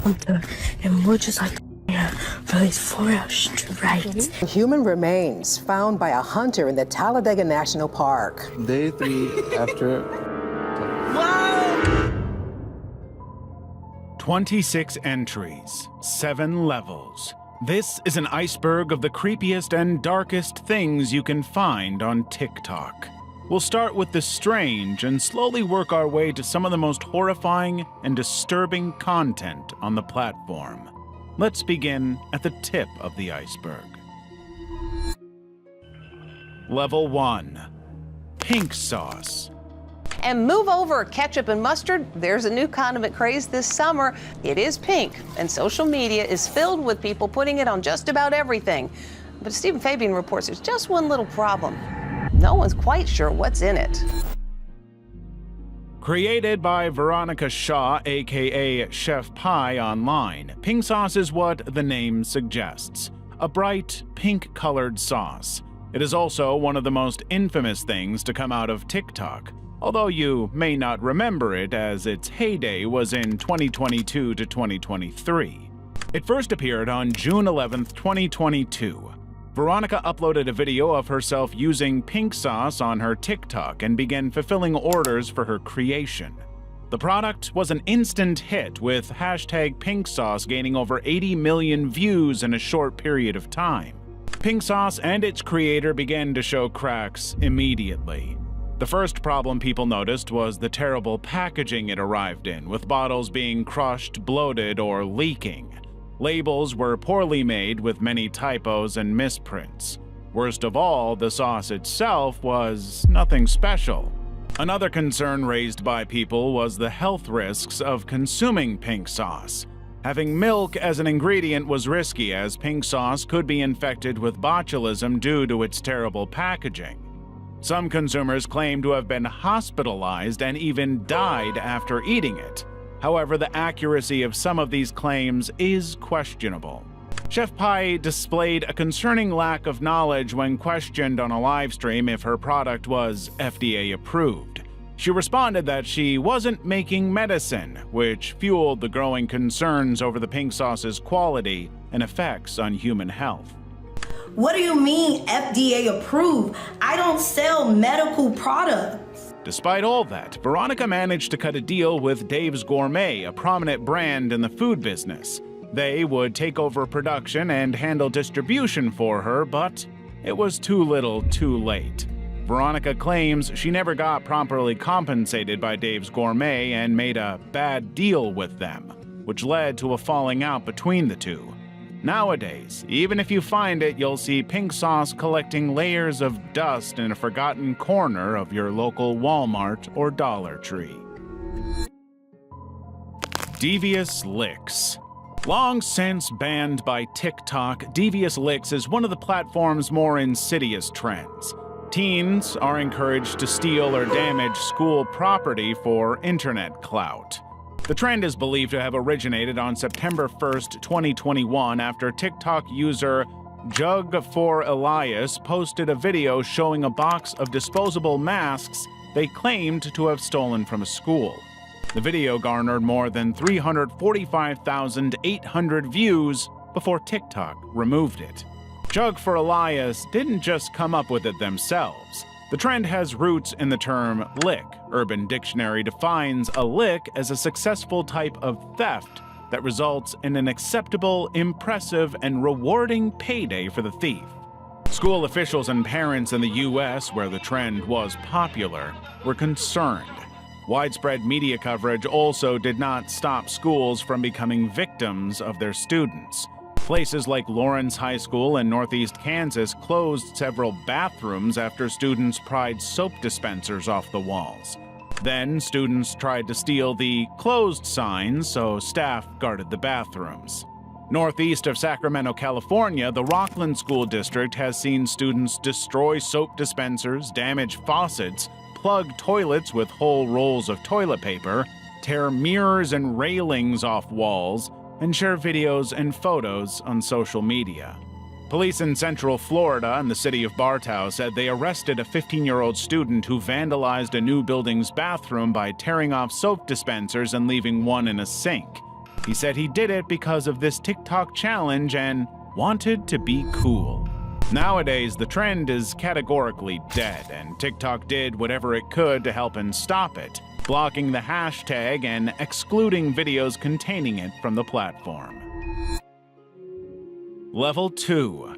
And we're just like here for these 4 hours straight. Human remains found by a hunter in the Talladega National Park. Day 3 after. Wow! 26 entries, 7 levels. This is an iceberg of the creepiest and darkest things you can find on TikTok. We'll start with the strange and slowly work our way to some of the most horrifying and disturbing content on the platform. Let's begin at the tip of the iceberg. Level 1. Pink sauce. And move over ketchup and mustard. There's a new condiment craze this summer. It is pink, and social media is filled with people putting it on just about everything. But Stephen Fabian reports there's just one little problem. No one's quite sure what's in it. Created by Veronica Shaw, aka Chef Pie online, pink sauce is what the name suggests. A bright, pink-colored sauce. It is also one of the most infamous things to come out of TikTok, although you may not remember it as its heyday was in 2022 to 2023. It first appeared on June 11, 2022. Veronica uploaded a video of herself using pink sauce on her TikTok and began fulfilling orders for her creation. The product was an instant hit, with hashtag pink sauce gaining over 80 million views in a short period of time. Pink sauce and its creator began to show cracks immediately. The first problem people noticed was the terrible packaging it arrived in, with bottles being crushed, bloated, or leaking. Labels were poorly made with many typos and misprints. Worst of all, the sauce itself was nothing special. Another concern raised by people was the health risks of consuming pink sauce. Having milk as an ingredient was risky, as pink sauce could be infected with botulism due to its terrible packaging. Some consumers claim to have been hospitalized and even died after eating it. However, the accuracy of some of these claims is questionable. Chef Pie displayed a concerning lack of knowledge when questioned on a livestream if her product was FDA approved. She responded that she wasn't making medicine, which fueled the growing concerns over the pink sauce's quality and effects on human health. What do you mean FDA approved? I don't sell medical products. Despite all that, Veronica managed to cut a deal with Dave's Gourmet, a prominent brand in the food business. They would take over production and handle distribution for her, but it was too little too late. Veronica claims she never got properly compensated by Dave's Gourmet and made a bad deal with them, which led to a falling out between the two. Nowadays, even if you find it, you'll see pink sauce collecting layers of dust in a forgotten corner of your local Walmart or Dollar Tree. Devious Licks. Long since banned by TikTok, Devious Licks is one of the platform's more insidious trends. Teens are encouraged to steal or damage school property for internet clout. The trend is believed to have originated on September 1st, 2021, after TikTok user Jug4Elias posted a video showing a box of disposable masks they claimed to have stolen from a school. The video garnered more than 345,800 views before TikTok removed it. Jug4Elias didn't just come up with it themselves. The trend has roots in the term lick. Urban Dictionary defines a lick as a successful type of theft that results in an acceptable, impressive, and rewarding payday for the thief. School officials and parents in the U.S., where the trend was popular, were concerned. Widespread media coverage also did not stop schools from becoming victims of their students. Places like Lawrence High School in Northeast Kansas closed several bathrooms after students pried soap dispensers off the walls. Then, students tried to steal the closed signs, so staff guarded the bathrooms. Northeast of Sacramento, California, the Rockland School District has seen students destroy soap dispensers, damage faucets, plug toilets with whole rolls of toilet paper, tear mirrors and railings off walls, and share videos and photos on social media. Police in Central Florida and the city of Bartow said they arrested a 15-year-old student who vandalized a new building's bathroom by tearing off soap dispensers and leaving one in a sink. He said he did it because of this TikTok challenge and wanted to be cool. Nowadays, the trend is categorically dead, and TikTok did whatever it could to help and stop it, blocking the hashtag and excluding videos containing it from the platform. Level 2.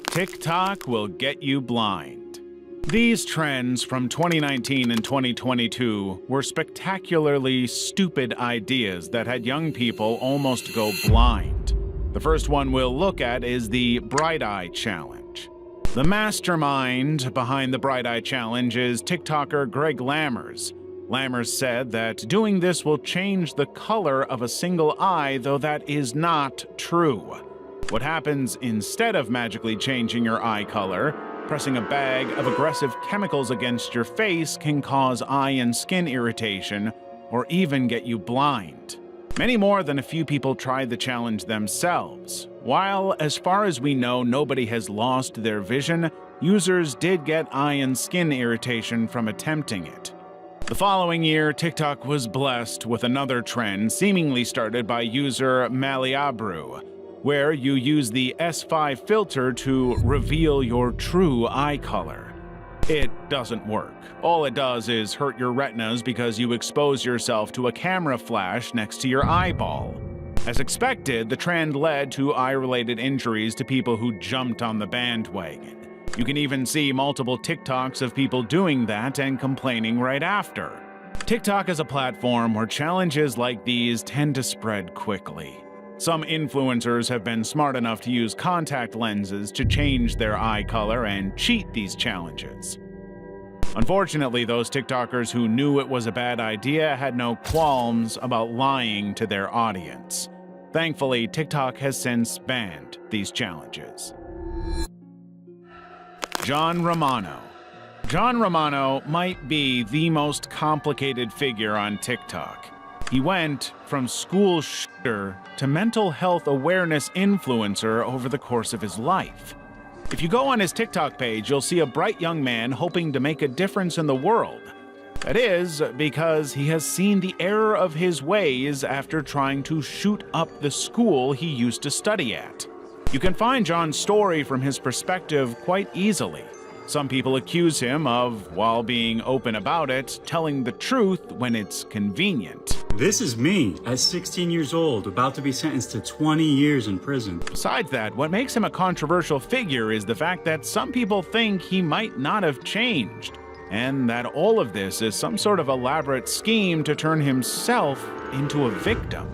TikTok will get you blind. These trends from 2019 and 2022 were spectacularly stupid ideas that had young people almost go blind. The first one we'll look at is the Bright Eye Challenge. The mastermind behind the Bright Eye Challenge is TikToker Greg Lammers. Lammers said that doing this will change the color of a single eye, though that is not true. What happens instead of magically changing your eye color, pressing a bag of aggressive chemicals against your face can cause eye and skin irritation or even get you blind. Many more than a few people tried the challenge themselves. While, as far as we know, nobody has lost their vision, users did get eye and skin irritation from attempting it. The following year, TikTok was blessed with another trend seemingly started by user Maliabru, where you use the S5 filter to reveal your true eye color. It doesn't work. All it does is hurt your retinas because you expose yourself to a camera flash next to your eyeball. As expected, the trend led to eye-related injuries to people who jumped on the bandwagon. You can even see multiple TikToks of people doing that and complaining right after. TikTok is a platform where challenges like these tend to spread quickly. Some influencers have been smart enough to use contact lenses to change their eye color and cheat these challenges. Unfortunately, those TikTokers who knew it was a bad idea had no qualms about lying to their audience. Thankfully, TikTok has since banned these challenges. John Romano. John Romano might be the most complicated figure on TikTok. He went from school shooter to mental health awareness influencer over the course of his life. If you go on his TikTok page, you'll see a bright young man hoping to make a difference in the world. That is because he has seen the error of his ways after trying to shoot up the school he used to study at. You can find John's story from his perspective quite easily. Some people accuse him of, while being open about it, telling the truth when it's convenient. This is me, at 16 years old, about to be sentenced to 20 years in prison. Besides that, what makes him a controversial figure is the fact that some people think he might not have changed, and that all of this is some sort of elaborate scheme to turn himself into a victim.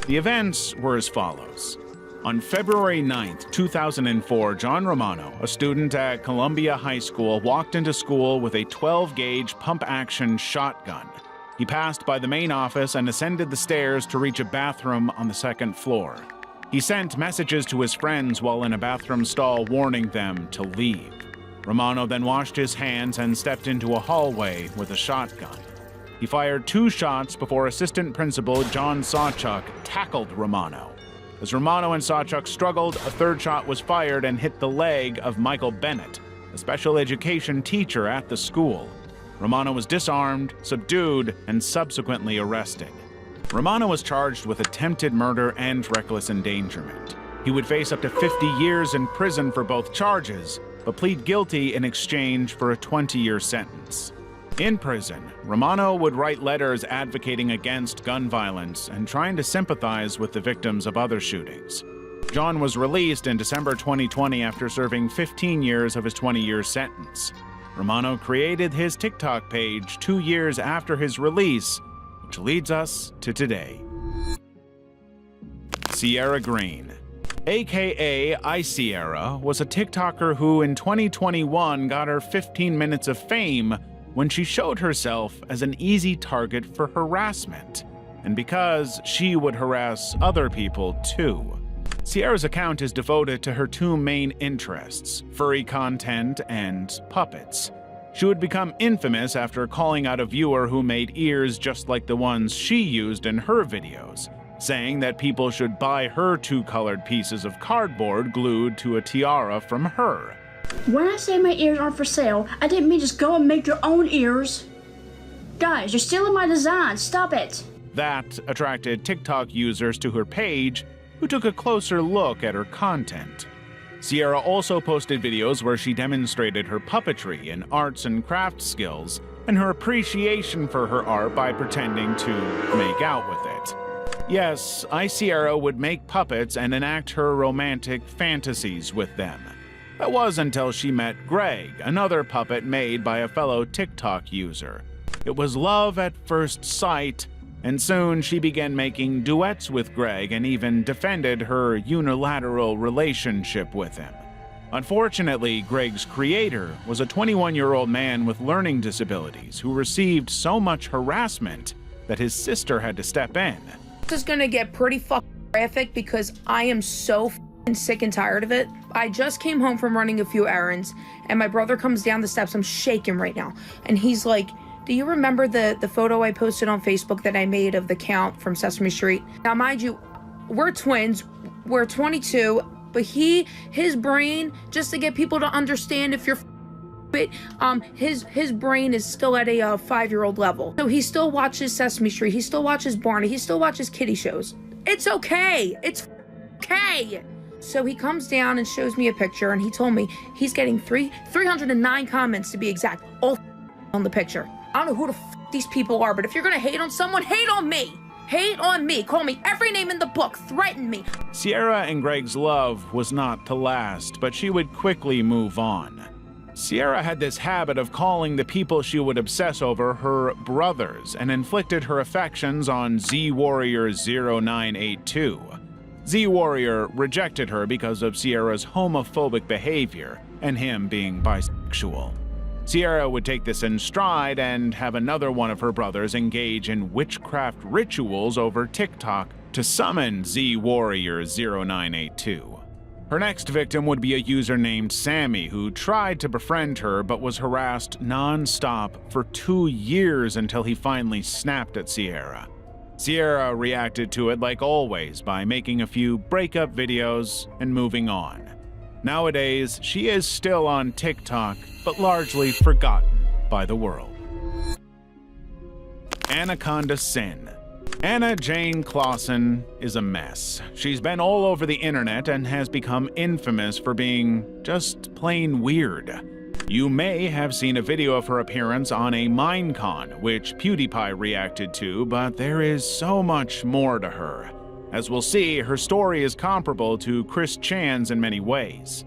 The events were as follows. On February 9, 2004, John Romano, a student at Columbia High School, walked into school with a 12-gauge pump-action shotgun. He passed by the main office and ascended the stairs to reach a bathroom on the second floor. He sent messages to his friends while in a bathroom stall warning them to leave. Romano then washed his hands and stepped into a hallway with a shotgun. He fired 2 shots before Assistant Principal John Sawchuk tackled Romano. As Romano and Sawchuk struggled, a 3rd shot was fired and hit the leg of Michael Bennett, a special education teacher at the school. Romano was disarmed, subdued, and subsequently arrested. Romano was charged with attempted murder and reckless endangerment. He would face up to 50 years in prison for both charges, but plead guilty in exchange for a 20-year sentence. In prison, Romano would write letters advocating against gun violence and trying to sympathize with the victims of other shootings. John was released in December 2020 after serving 15 years of his 20-year sentence. Romano created his TikTok page 2 years after his release, which leads us to today. Sierra Green, aka iSierra, was a TikToker who in 2021 got her 15 minutes of fame when she showed herself as an easy target for harassment, and because she would harass other people too. Sierra's account is devoted to her 2 main interests, furry content and puppets. She would become infamous after calling out a viewer who made ears just like the ones she used in her videos, saying that people should buy her 2-colored pieces of cardboard glued to a tiara from her. When I say my ears aren't for sale, I didn't mean just go and make your own ears. Guys, you're stealing my design. Stop it. That attracted TikTok users to her page who took a closer look at her content. Sierra also posted videos where she demonstrated her puppetry and arts and crafts skills and her appreciation for her art by pretending to make out with it. Yes, Sierra would make puppets and enact her romantic fantasies with them. That was until she met Greg, another puppet made by a fellow TikTok user. It was love at first sight, and soon she began making duets with Greg and even defended her unilateral relationship with him. Unfortunately, Greg's creator was a 21-year-old man with learning disabilities who received so much harassment that his sister had to step in. This is gonna get pretty fucking graphic because I am so fucking sick and tired of it. I just came home from running a few errands and my brother comes down the steps. I'm shaking right now. And he's like, do you remember the photo I posted on Facebook that I made of the Count from Sesame Street? Now, mind you, we're twins, we're 22, but his brain, just to get people to understand if you're his brain is still at a 5-year-old level. So he still watches Sesame Street, he still watches Barney, he still watches kiddie shows. It's okay, it's okay. So he comes down and shows me a picture and he told me he's getting 309 comments to be exact, all on the picture. I don't know who the these people are, but if you're gonna hate on someone, hate on me. Hate on me. Call me every name in the book. Threaten me. Sierra and Greg's love was not to last, but she would quickly move on. Sierra had this habit of calling the people she would obsess over her brothers and inflicted her affections on Z-Warrior 0982. Z-Warrior rejected her because of Sierra's homophobic behavior and him being bisexual. Sierra would take this in stride and have another one of her brothers engage in witchcraft rituals over TikTok to summon Z-Warrior 0982. Her next victim would be a user named Sammy who tried to befriend her but was harassed non-stop for 2 years until he finally snapped at Sierra. Sierra reacted to it like always by making a few breakup videos and moving on. Nowadays, she is still on TikTok, but largely forgotten by the world. Anaconda Sin. Anna Jane Clausen is a mess. She's been all over the internet and has become infamous for being just plain weird. You may have seen a video of her appearance on a Minecon, which PewDiePie reacted to, but there is so much more to her. As we'll see, her story is comparable to Chris Chan's in many ways.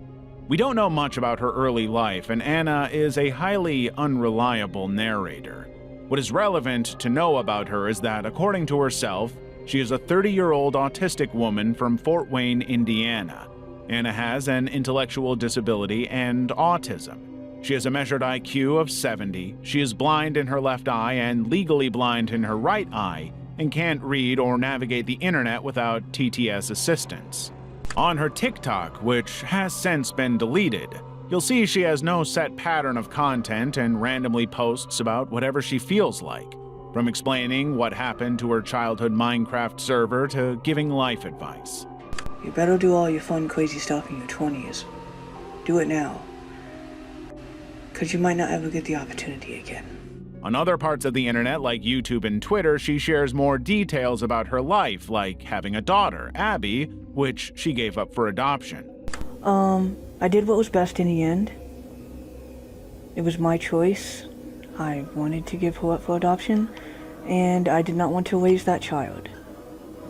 We don't know much about her early life, and Anna is a highly unreliable narrator. What is relevant to know about her is that, according to herself, she is a 30-year-old autistic woman from Fort Wayne, Indiana. Anna has an intellectual disability and autism. She has a measured IQ of 70, she is blind in her left eye and legally blind in her right eye, and can't read or navigate the internet without TTS assistance. On her TikTok, which has since been deleted, you'll see she has no set pattern of content and randomly posts about whatever she feels like, from explaining what happened to her childhood Minecraft server to giving life advice. You better do all your fun, crazy stuff in your 20s. Do it now, because you might not ever get the opportunity again. On other parts of the internet, like YouTube and Twitter, she shares more details about her life, like having a daughter, Abby, which she gave up for adoption. I did what was best in the end. It was my choice. I wanted to give her up for adoption, and I did not want to raise that child.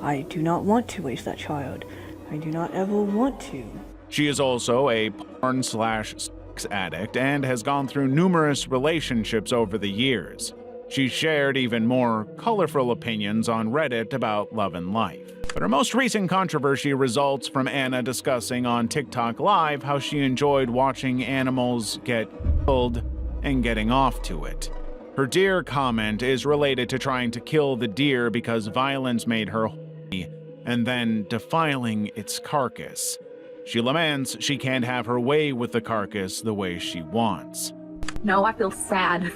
I do not want to raise that child. I do not ever want to. She is also a porn/sex addict and has gone through numerous relationships over the years. She shared even more colorful opinions on Reddit about love and life. But her most recent controversy results from Anna discussing on TikTok Live how she enjoyed watching animals get killed and getting off to it. Her deer comment is related to trying to kill the deer because violence made her horny and then defiling its carcass. She laments she can't have her way with the carcass the way she wants. No, I feel sad.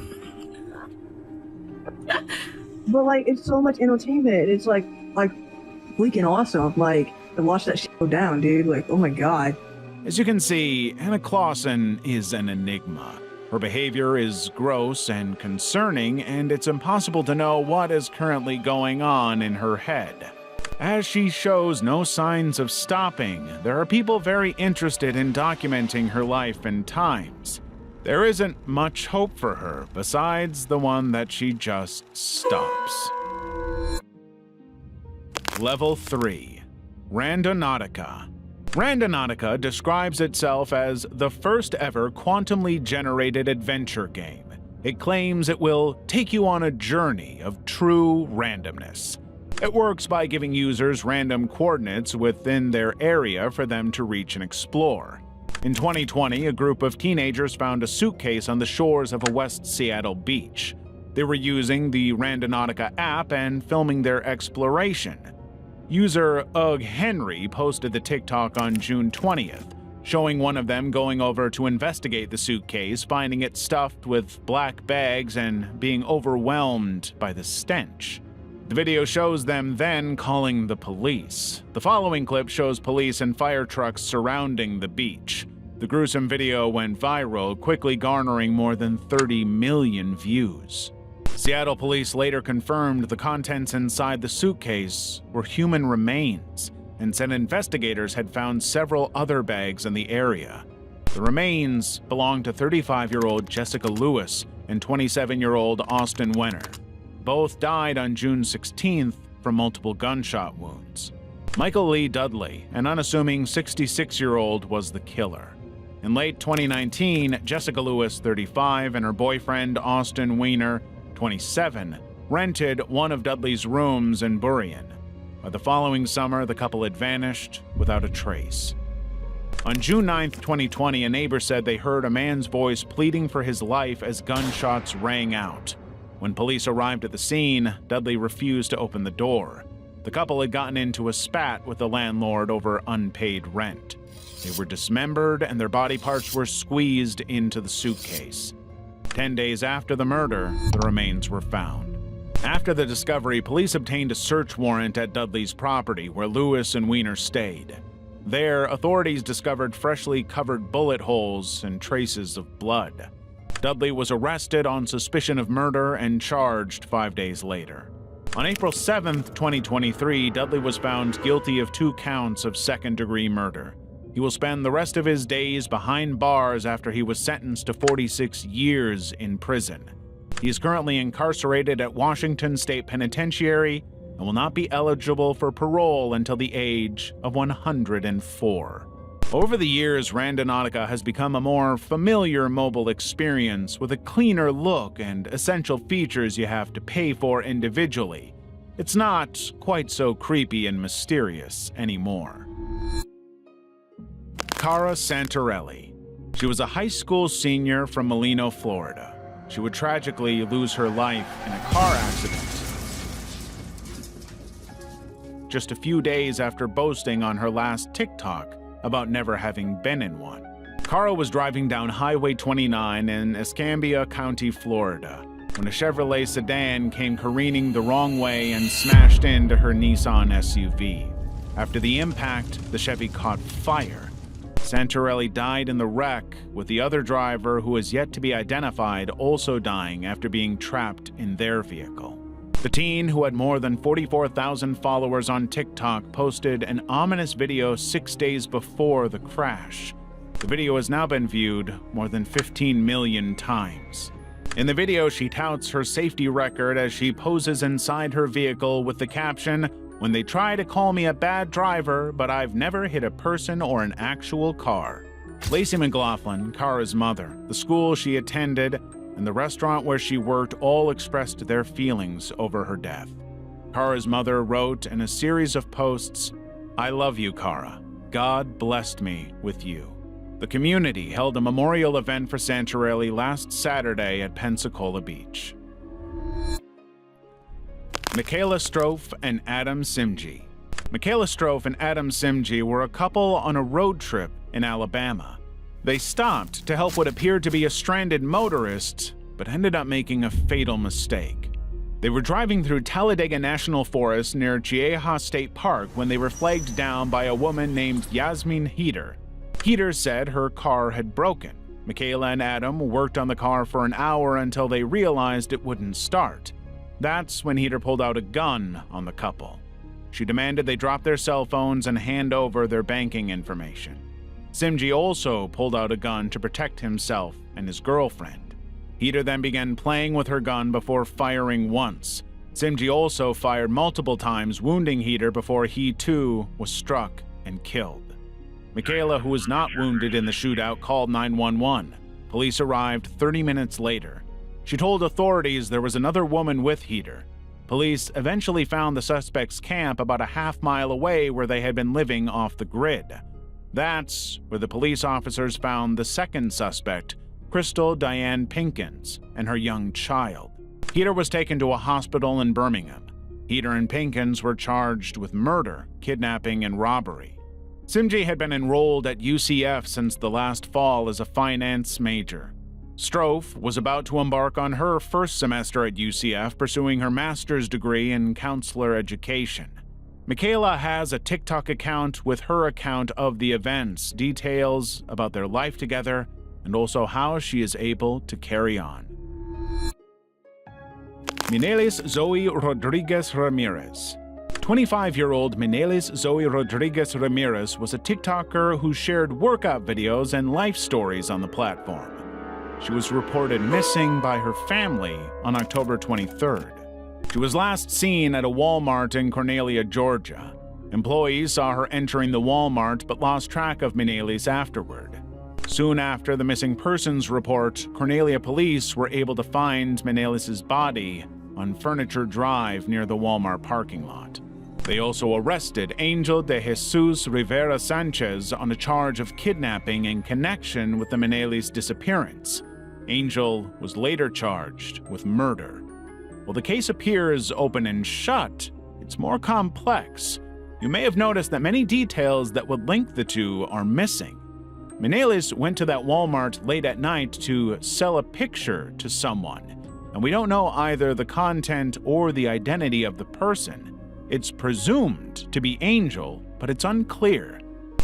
But like, it's so much entertainment. It's like freaking awesome. Like, to watch that shit go down, dude. Like, oh my god. As you can see, Anna Clausen is an enigma. Her behavior is gross and concerning, and it's impossible to know what is currently going on in her head. As she shows no signs of stopping, there are people very interested in documenting her life and times. There isn't much hope for her besides the one that she just stops. Level 3. Randonautica. Randonautica describes itself as the first ever quantumly generated adventure game. It claims it will take you on a journey of true randomness. It works by giving users random coordinates within their area for them to reach and explore. In 2020, a group of teenagers found a suitcase on the shores of a West Seattle beach. They were using the Randonautica app and filming their exploration. User Ugg Henry posted the TikTok on June 20th, showing one of them going over to investigate the suitcase, finding it stuffed with black bags and being overwhelmed by the stench. The video shows them then calling the police. The following clip shows police and fire trucks surrounding the beach. The gruesome video went viral, quickly garnering more than 30 million views. Seattle police later confirmed the contents inside the suitcase were human remains and said investigators had found several other bags in the area. The remains belonged to 35-year-old Jessica Lewis and 27-year-old Austin Wenner. Both died on June 16th from multiple gunshot wounds. Michael Lee Dudley, an unassuming 66-year-old, was the killer. In late 2019, Jessica Lewis, 35, and her boyfriend, Austin Weiner, 27, rented one of Dudley's rooms in Burien. By the following summer, the couple had vanished without a trace. On June 9, 2020, a neighbor said they heard a man's voice pleading for his life as gunshots rang out. When police arrived at the scene, Dudley refused to open the door. The couple had gotten into a spat with the landlord over unpaid rent. They were dismembered and their body parts were squeezed into the suitcase. 10 days after the murder, the remains were found. After the discovery, police obtained a search warrant at Dudley's property where Lewis and Weiner stayed. There, authorities discovered freshly covered bullet holes and traces of blood. Dudley was arrested on suspicion of murder and charged 5 days later. On April 7, 2023, Dudley was found guilty of 2 counts of second-degree murder. He will spend the rest of his days behind bars after he was sentenced to 46 years in prison. He is currently incarcerated at Washington State Penitentiary and will not be eligible for parole until the age of 104. Over the years, Randonautica has become a more familiar mobile experience with a cleaner look and essential features you have to pay for individually. It's not quite so creepy and mysterious anymore. Cara Santarelli. She was a high school senior from Molino, Florida. She would tragically lose her life in a car accident just a few days after boasting on her last TikTok about never having been in one. Cara was driving down Highway 29 in Escambia County, Florida, when a Chevrolet sedan came careening the wrong way and smashed into her Nissan SUV. After the impact, the Chevy caught fire. Santarelli died in the wreck, with the other driver, who is yet to be identified, also dying after being trapped in their vehicle. The teen, who had more than 44,000 followers on TikTok, posted an ominous video 6 days before the crash. The video has now been viewed more than 15 million times. In the video, she touts her safety record as she poses inside her vehicle with the caption, "When they try to call me a bad driver, but I've never hit a person or an actual car." Lacey McLaughlin, Cara's mother, the school she attended, and the restaurant where she worked all expressed their feelings over her death. Cara's mother wrote in a series of posts, "I love you, Cara. God blessed me with you." The community held a memorial event for Santarelli last Saturday at Pensacola Beach. Michaela Strofe and Adam Simji. Michaela Strofe and Adam Simji were a couple on a road trip in Alabama. They stopped to help what appeared to be a stranded motorist, but ended up making a fatal mistake. They were driving through Talladega National Forest near Chieha State Park when they were flagged down by a woman named Yasmin Heater. Heater said her car had broken. Michaela and Adam worked on the car for an hour until they realized it wouldn't start. That's when Heater pulled out a gun on the couple. She demanded they drop their cell phones and hand over their banking information. Simji also pulled out a gun to protect himself and his girlfriend. Heater then began playing with her gun before firing once. Simji also fired multiple times, wounding Heater before he too was struck and killed. Michaela, who was not wounded in the shootout, called 911. Police arrived 30 minutes later. She told authorities there was another woman with Heater. Police eventually found the suspect's camp about a half-mile away where they had been living off the grid. That's where the police officers found the second suspect, Crystal Diane Pinkins, and her young child. Heater was taken to a hospital in Birmingham. Heater and Pinkins were charged with murder, kidnapping, and robbery. Simji had been enrolled at UCF since the last fall as a finance major. Strofe was about to embark on her first semester at UCF, pursuing her master's degree in counselor education. Michaela has a TikTok account with her account of the events, details about their life together, and also how she is able to carry on. Minelis Zoe Rodriguez Ramirez. 25-year-old Minelis Zoe Rodriguez Ramirez was a TikToker who shared workout videos and life stories on the platform. She was reported missing by her family on October 23rd. She was last seen at a Walmart in Cornelia, Georgia. Employees saw her entering the Walmart but lost track of Minelis afterward. Soon after the missing persons report, Cornelia police were able to find Minelis' body on Furniture Drive near the Walmart parking lot. They also arrested Angel de Jesus Rivera Sanchez on a charge of kidnapping in connection with the Minelis disappearance. Angel was later charged with murder. While the case appears open and shut, it's more complex. You may have noticed that many details that would link the two are missing. Minelis went to that Walmart late at night to sell a picture to someone, and we don't know either the content or the identity of the person. It's presumed to be Angel, but it's unclear.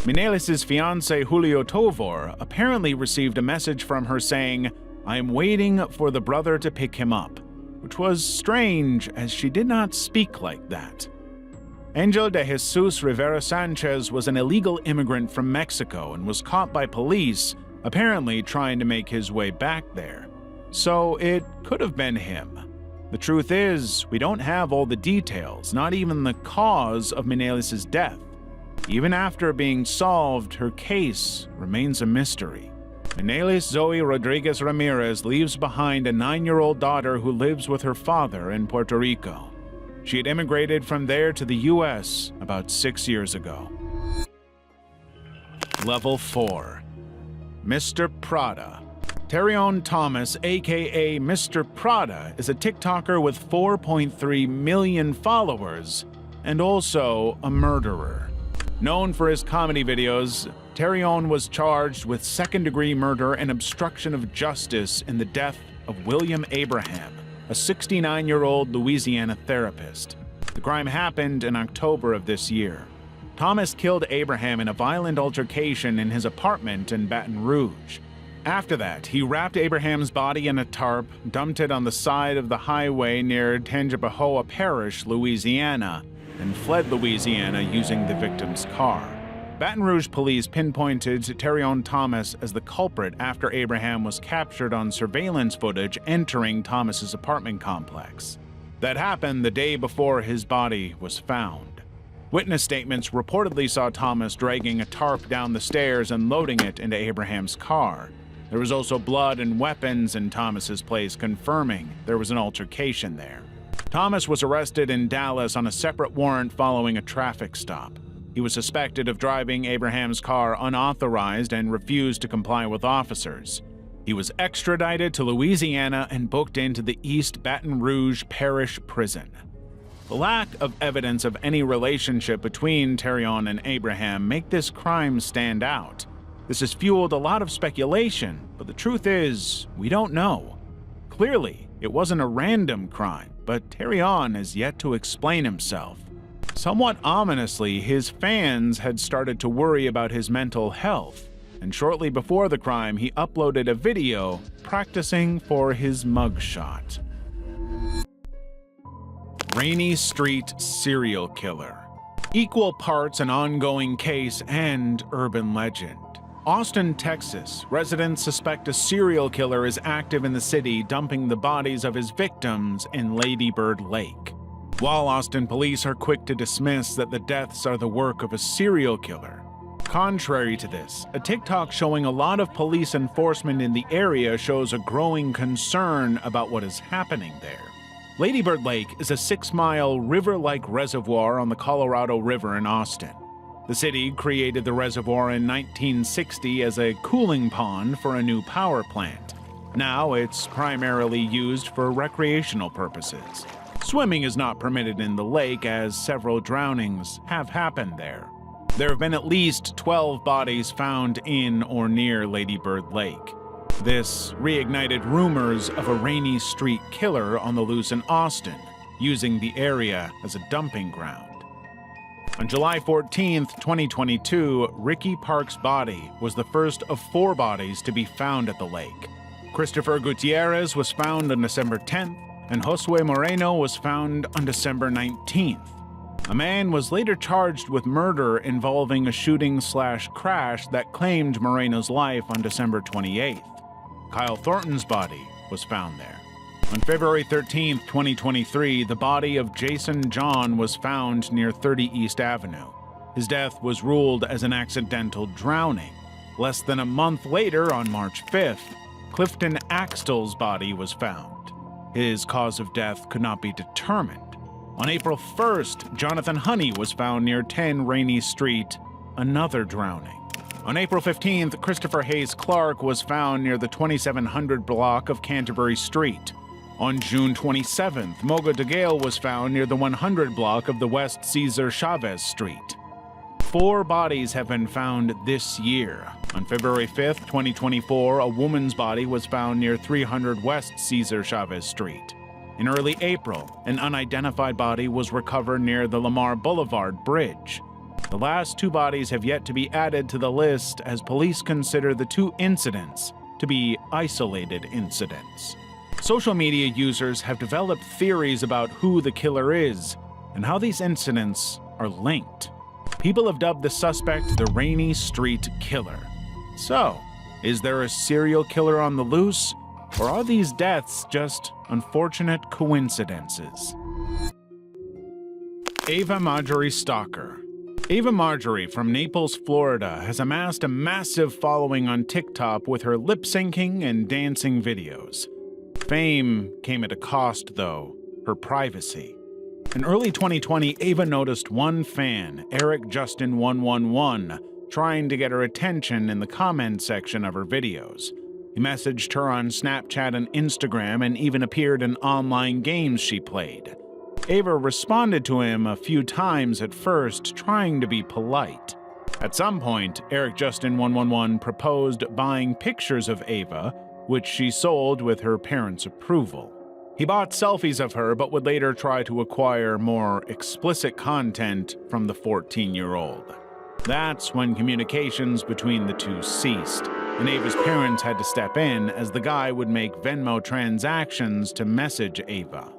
Minelis' fiancé Julio Tovor apparently received a message from her saying, "I am waiting for the brother to pick him up," which was strange as she did not speak like that. Angel de Jesus Rivera Sanchez was an illegal immigrant from Mexico and was caught by police, apparently trying to make his way back there. So it could have been him. The truth is, we don't have all the details, not even the cause of Minelis' death. Even after being solved, her case remains a mystery. Minelis Zoe Rodriguez Ramirez leaves behind a 9-year-old daughter who lives with her father in Puerto Rico. She had immigrated from there to the U.S. about 6 years ago. Level 4. Mr. Prada. Terion Thomas, aka Mr. Prada, is a TikToker with 4.3 million followers and also a murderer. Known for his comedy videos, Terion was charged with second-degree murder and obstruction of justice in the death of William Abraham, a 69-year-old Louisiana therapist. The crime happened in October of this year. Thomas killed Abraham in a violent altercation in his apartment in Baton Rouge. After that, he wrapped Abraham's body in a tarp, dumped it on the side of the highway near Tangipahoa Parish, Louisiana, and fled Louisiana using the victim's car. Baton Rouge police pinpointed Terion Thomas as the culprit after Abraham was captured on surveillance footage entering Thomas's apartment complex. That happened the day before his body was found. Witness statements reportedly saw Thomas dragging a tarp down the stairs and loading it into Abraham's car. There was also blood and weapons in Thomas's place, confirming there was an altercation there. Thomas was arrested in Dallas on a separate warrant following a traffic stop. He was suspected of driving Abraham's car unauthorized and refused to comply with officers. He was extradited to Louisiana and booked into the East Baton Rouge Parish Prison. The lack of evidence of any relationship between Terion and Abraham make this crime stand out. This has fueled a lot of speculation, but the truth is, we don't know. Clearly, it wasn't a random crime, but Terion has yet to explain himself. Somewhat ominously, his fans had started to worry about his mental health. and shortly before the crime, he uploaded a video practicing for his mugshot. Rainy Street Serial Killer. Equal parts an ongoing case and urban legend. Austin, Texas, residents suspect a serial killer is active in the city, dumping the bodies of his victims in Lady Bird Lake. While Austin police are quick to dismiss that the deaths are the work of a serial killer, contrary to this, a TikTok showing a lot of police enforcement in the area shows a growing concern about what is happening there. Lady Bird Lake is a 6-mile river-like reservoir on the Colorado River in Austin. The city created the reservoir in 1960 as a cooling pond for a new power plant. Now it's primarily used for recreational purposes. Swimming is not permitted in the lake, as several drownings have happened there. There have been at least 12 bodies found in or near Lady Bird Lake. This reignited rumors of a Rainy Street killer on the loose in Austin, using the area as a dumping ground. On July 14, 2022, Ricky Park's body was the first of 4 bodies to be found at the lake. Christopher Gutierrez was found on December 10th, and Josue Moreno was found on December 19th. A man was later charged with murder involving a shooting/crash that claimed Moreno's life on December 28th. Kyle Thornton's body was found there. On February 13, 2023, the body of Jason John was found near 30 East Avenue. His death was ruled as an accidental drowning. Less than a month later, on March 5th, Clifton Axtell's body was found. His cause of death could not be determined. On April 1st, Jonathan Honey was found near 10 Rainy Street, another drowning. On April 15th, Christopher Hayes Clark was found near the 2700 block of Canterbury Street. On June 27th, Moga de Gale was found near the 100 block of the West Cesar Chavez Street. 4 bodies have been found this year. On February 5th, 2024, a woman's body was found near 300 West Cesar Chavez Street. In early April, an unidentified body was recovered near the Lamar Boulevard Bridge. The last 2 bodies have yet to be added to the list, as police consider the 2 incidents to be isolated incidents. Social media users have developed theories about who the killer is and how these incidents are linked. People have dubbed the suspect the Rainy Street Killer. So, is there a serial killer on the loose, or are these deaths just unfortunate coincidences? Ava Marjorie Stalker. Ava Marjorie from Naples, Florida, has amassed a massive following on TikTok with her lip-syncing and dancing videos. Fame came at a cost, though: her privacy. In early 2020, Ava noticed one fan, Eric Justin 111, trying to get her attention in the comment section of her videos. He messaged her on Snapchat and Instagram, and even appeared in online games she played. Ava responded to him a few times at first, trying to be polite. At some point, Eric Justin 111 proposed buying pictures of Ava, which she sold with her parents' approval. He bought selfies of her, but would later try to acquire more explicit content from the 14-year-old. That's when communications between the two ceased, and Ava's parents had to step in, as the guy would make Venmo transactions to message Ava.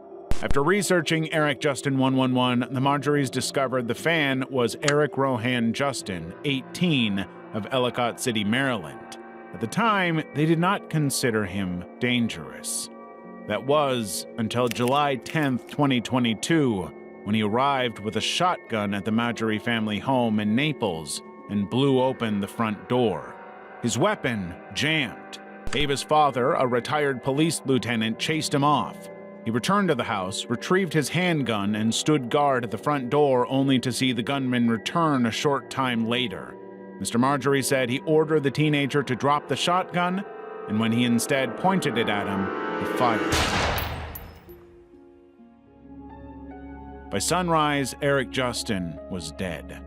After researching Eric Justin 111, the Marjories discovered the fan was Eric Rohan Justin, 18, of Ellicott City, Maryland. At the time, they did not consider him dangerous. That was until July 10, 2022, when he arrived with a shotgun at the Marjorie family home in Naples and blew open the front door. His weapon jammed. Ava's father, a retired police lieutenant, chased him off. He returned to the house, retrieved his handgun, and stood guard at the front door, only to see the gunman return a short time later. Mr. Marjorie said he ordered the teenager to drop the shotgun, and when he instead pointed it at him, he fired. By sunrise, Eric Justin was dead.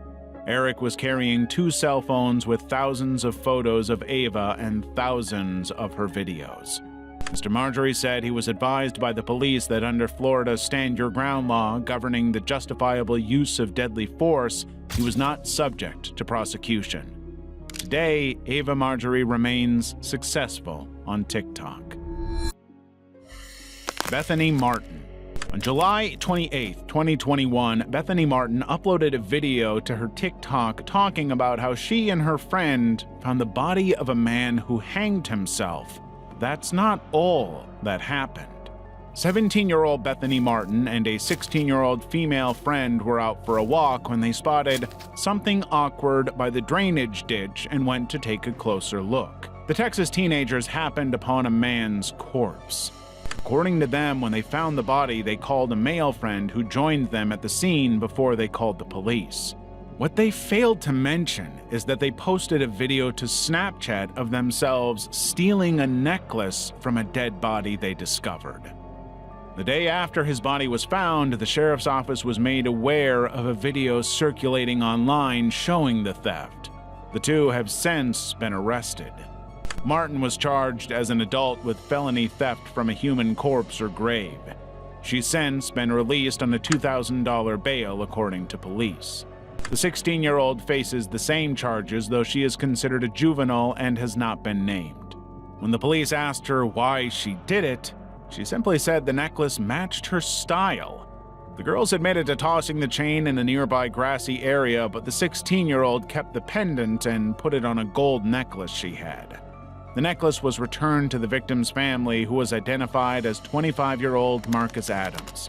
Eric was carrying 2 cell phones with thousands of photos of Ava and thousands of her videos. Mr. Marjorie said he was advised by the police that under Florida's Stand Your Ground law governing the justifiable use of deadly force, he was not subject to prosecution. Today, Ava Marjorie remains successful on TikTok. Bethany Martin. On July 28, 2021, Bethany Martin uploaded a video to her TikTok talking about how she and her friend found the body of a man who hanged himself. That's not all that happened. 17-year-old Bethany Martin and a 16-year-old female friend were out for a walk when they spotted something awkward by the drainage ditch and went to take a closer look. The Texas teenagers happened upon a man's corpse. According to them, when they found the body, they called a male friend who joined them at the scene before they called the police. What they failed to mention is that they posted a video to Snapchat of themselves stealing a necklace from a dead body they discovered. The day after his body was found, the sheriff's office was made aware of a video circulating online showing the theft. The two have since been arrested. Martin was charged as an adult with felony theft from a human corpse or grave. She's since been released on a $2,000 bail, according to police. The 16-year-old faces the same charges, though she is considered a juvenile and has not been named. When the police asked her why she did it, she simply said the necklace matched her style. The girls admitted to tossing the chain in a nearby grassy area, but the 16-year-old kept the pendant and put it on a gold necklace she had. The necklace was returned to the victim's family, who was identified as 25-year-old Marcus Adams.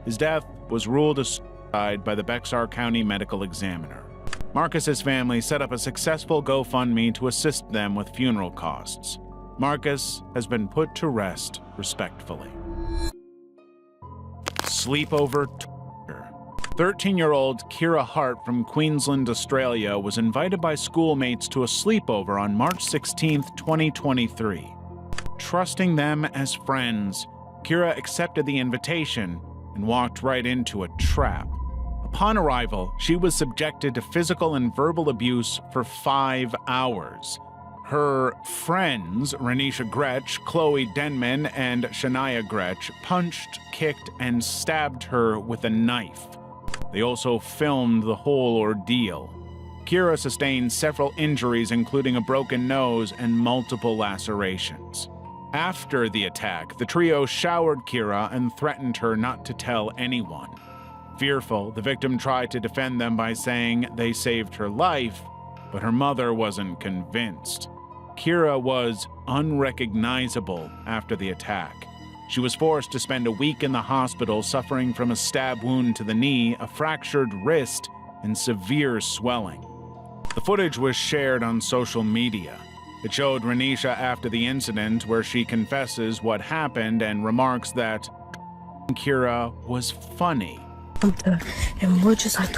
His death was ruled a suicide by the Bexar County Medical Examiner. Marcus's family set up a successful GoFundMe to assist them with funeral costs. Marcus has been put to rest respectfully. Sleepover torture. 13-year-old Kira Hart from Queensland, Australia, was invited by schoolmates to a sleepover on March 16, 2023. Trusting them as friends, Kira accepted the invitation and walked right into a trap. Upon arrival, she was subjected to physical and verbal abuse for 5 hours. Her friends, Renisha Gretsch, Chloe Denman, and Shania Gretsch, punched, kicked, and stabbed her with a knife. They also filmed the whole ordeal. Kira sustained several injuries, including a broken nose and multiple lacerations. After the attack, the trio showered Kira and threatened her not to tell anyone. Fearful, the victim tried to defend them by saying they saved her life, but her mother wasn't convinced. Kira was unrecognizable after the attack. She was forced to spend a week in the hospital suffering from a stab wound to the knee, a fractured wrist, and severe swelling. The footage was shared on social media. It showed Renisha after the incident, where she confesses what happened and remarks that Kira was funny. And we're just like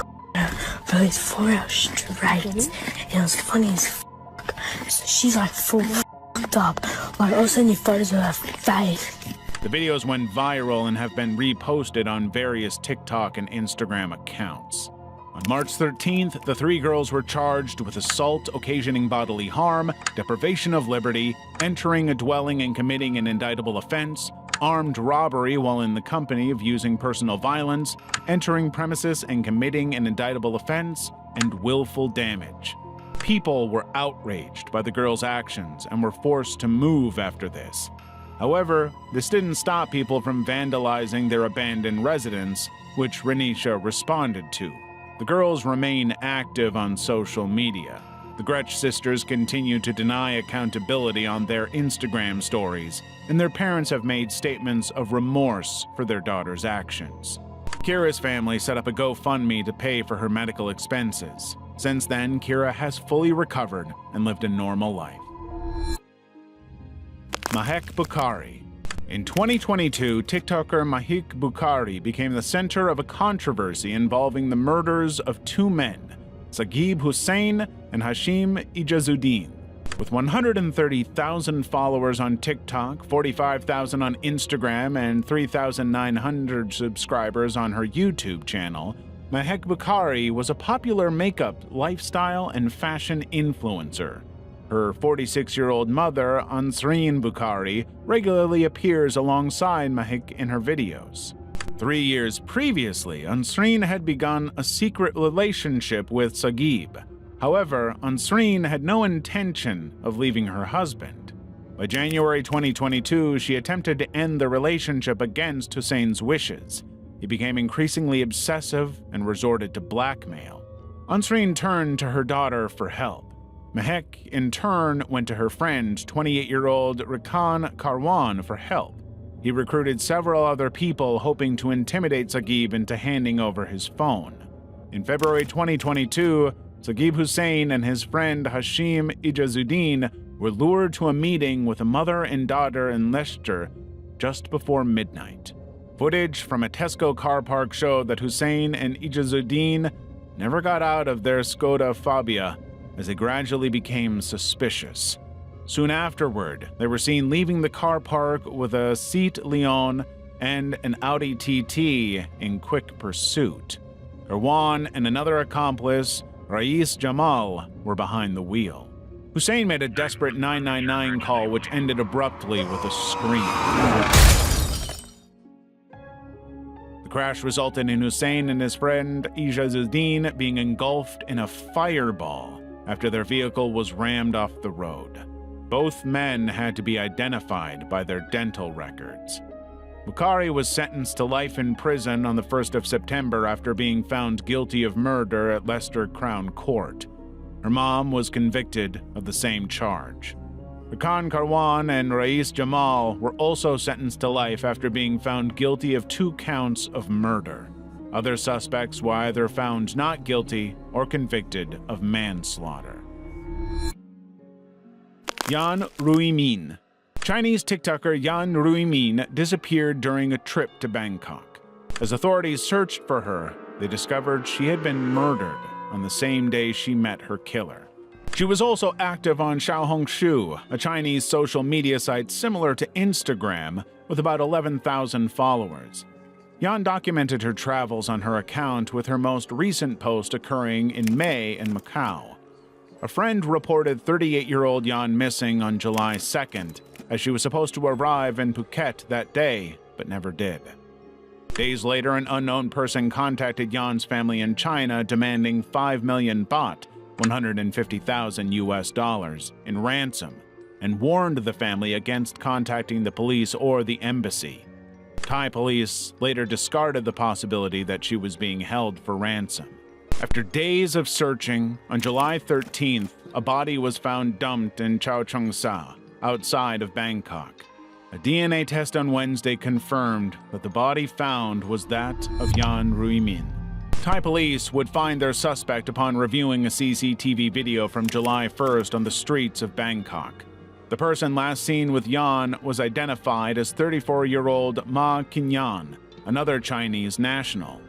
for these 4 hours straight. And it was funny as fuck. So she's like full fucked up. Like I'll send you photos of her face. The videos went viral and have been reposted on various TikTok and Instagram accounts. On March 13th, the 3 girls were charged with assault occasioning bodily harm, deprivation of liberty, entering a dwelling and committing an indictable offense, armed robbery while in the company of using personal violence, entering premises and committing an indictable offense, and willful damage. People were outraged by the girls' actions and were forced to move after this. However, this didn't stop people from vandalizing their abandoned residence, which Renisha responded to. The girls remain active on social media. The Gretsch sisters continue to deny accountability on their Instagram stories, and their parents have made statements of remorse for their daughter's actions. Kira's family set up a GoFundMe to pay for her medical expenses. Since then, Kira has fully recovered and lived a normal life. Mahek Bukhari. In 2022, TikToker Mahek Bukhari became the center of a controversy involving the murders of 2 men, Sagib Hussein and Hashim Ijazuddin. With 130,000 followers on TikTok, 45,000 on Instagram, and 3,900 subscribers on her YouTube channel, Mahek Bukhari was a popular makeup, lifestyle, and fashion influencer. Her 46-year-old mother, Ansreen Bukhari, regularly appears alongside Mahek in her videos. 3 years previously, Ansreen had begun a secret relationship with Sagib. However, Ansreen had no intention of leaving her husband. By January 2022, she attempted to end the relationship against Hussein's wishes. He became increasingly obsessive and resorted to blackmail. Ansreen turned to her daughter for help. Mehek, in turn, went to her friend, 28-year-old Rakan Karwan, for help. He recruited several other people, hoping to intimidate Sagib into handing over his phone. In February 2022, Sagib Hussein and his friend Hashim Ijazuddin were lured to a meeting with a mother and daughter in Leicester just before midnight. Footage from a Tesco car park showed that Hussein and Ijazuddin never got out of their Skoda Fabia as they gradually became suspicious. Soon afterward, they were seen leaving the car park with a Seat Leon and an Audi TT in quick pursuit. Karwan and another accomplice, Rais Jamal, were behind the wheel. Hussein made a desperate 999 call which ended abruptly with a scream. The crash resulted in Hussein and his friend Ijazuddin being engulfed in a fireball after their vehicle was rammed off the road. Both men had to be identified by their dental records. Bukhari was sentenced to life in prison on the 1st of September after being found guilty of murder at Leicester Crown Court. Her mom was convicted of the same charge. Rakan Karwan and Rais Jamal were also sentenced to life after being found guilty of 2 counts of murder. Other suspects were either found not guilty or convicted of manslaughter. Yan Ruimin. Chinese TikToker Yan Ruimin disappeared during a trip to Bangkok. As authorities searched for her, they discovered she had been murdered on the same day she met her killer. She was also active on Xiaohongshu, a Chinese social media site similar to Instagram, with about 11,000 followers. Yan documented her travels on her account, with her most recent post occurring in May in Macau. A friend reported 38-year-old Yan missing on July 2nd, as she was supposed to arrive in Phuket that day, but never did. Days later, an unknown person contacted Yan's family in China demanding 5 million baht, $150,000 in ransom, and warned the family against contacting the police or the embassy. Thai police later discarded the possibility that she was being held for ransom. After days of searching, on July 13th, a body was found dumped in Chao Chung Sa, outside of Bangkok. A DNA test on Wednesday confirmed that the body found was that of Yan Ruimin. Thai police would find their suspect upon reviewing a CCTV video from July 1st on the streets of Bangkok. The person last seen with Yan was identified as 34-year-old Ma Kinyan, another Chinese national.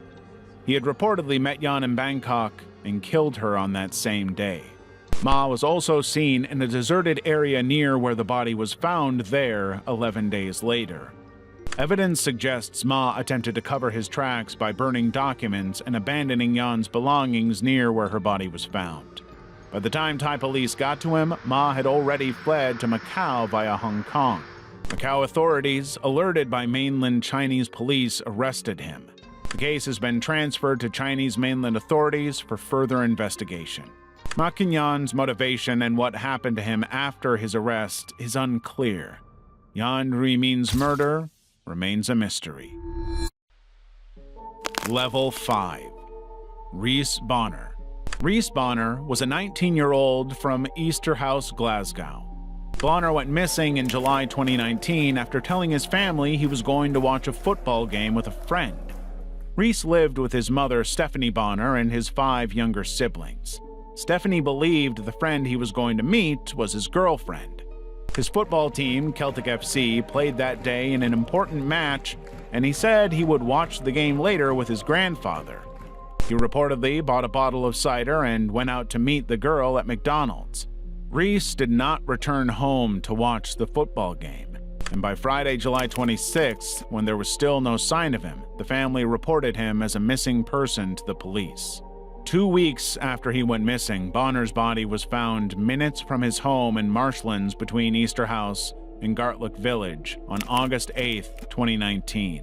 He had reportedly met Yan in Bangkok and killed her on that same day. Ma was also seen in a deserted area near where the body was found there 11 days later. Evidence suggests Ma attempted to cover his tracks by burning documents and abandoning Yan's belongings near where her body was found. By the time Thai police got to him, Ma had already fled to Macau via Hong Kong. Macau authorities, alerted by mainland Chinese police, arrested him. The case has been transferred to Chinese mainland authorities for further investigation. Ma Kinyan's motivation and what happened to him after his arrest is unclear. Yan Ruimin's murder remains a mystery. Level 5. Rhys Bonner. Rhys Bonner was a 19-year-old from Easterhouse, Glasgow. Bonner went missing in July 2019 after telling his family he was going to watch a football game with a friend. Rhys lived with his mother, Stephanie Bonner, and his 5 younger siblings. Stephanie believed the friend he was going to meet was his girlfriend. His football team, Celtic FC, played that day in an important match, and he said he would watch the game later with his grandfather. He reportedly bought a bottle of cider and went out to meet the girl at McDonald's. Rhys did not return home to watch the football game, and by Friday, July 26th, when there was still no sign of him, the family reported him as a missing person to the police. 2 weeks after he went missing, Bonner's body was found minutes from his home in marshlands between Easterhouse and Gartlook Village on August 8, 2019.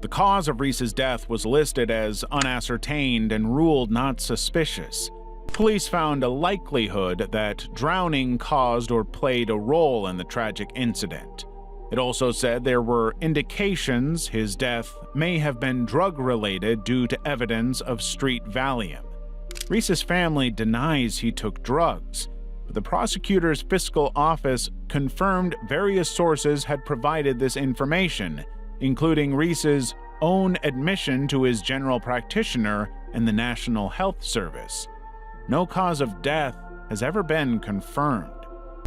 The cause of Rhys's death was listed as unascertained and ruled not suspicious. Police found a likelihood that drowning caused or played a role in the tragic incident. It also said there were indications his death may have been drug-related due to evidence of street Valium. Reese's family denies he took drugs, but the prosecutor's fiscal office confirmed various sources had provided this information, including Reese's own admission to his general practitioner and the National Health Service. No cause of death has ever been confirmed.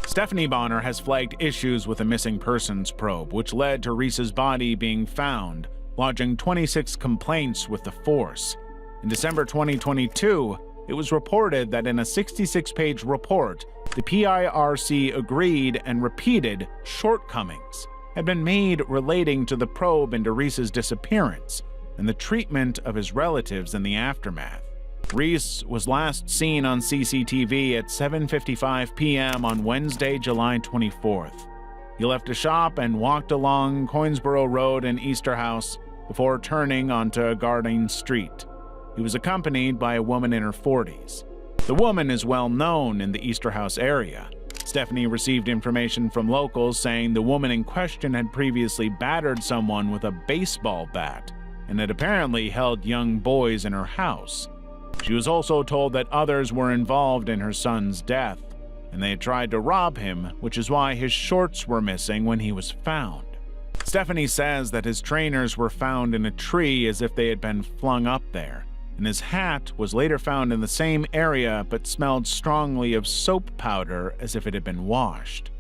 Stephanie Bonner has flagged issues with a missing persons probe, which led to Reese's body being found, lodging 26 complaints with the force. In December 2022, it was reported that in a 66-page report, the PIRC agreed and repeated shortcomings had been made relating to the probe into Reese's disappearance and the treatment of his relatives in the aftermath. Reese was last seen on CCTV at 7:55 p.m. on Wednesday, July 24th. He left a shop and walked along Coinsborough Road in Easterhouse before turning onto Gardine Street. He was accompanied by a woman in her 40s. The woman is well known in the Easterhouse area. Stephanie received information from locals saying the woman in question had previously battered someone with a baseball bat and had apparently held young boys in her house. She was also told that others were involved in her son's death, and they had tried to rob him, which is why his shorts were missing when he was found. Stephanie says that his trainers were found in a tree as if they had been flung up there, and his hat was later found in the same area but smelled strongly of soap powder as if it had been washed.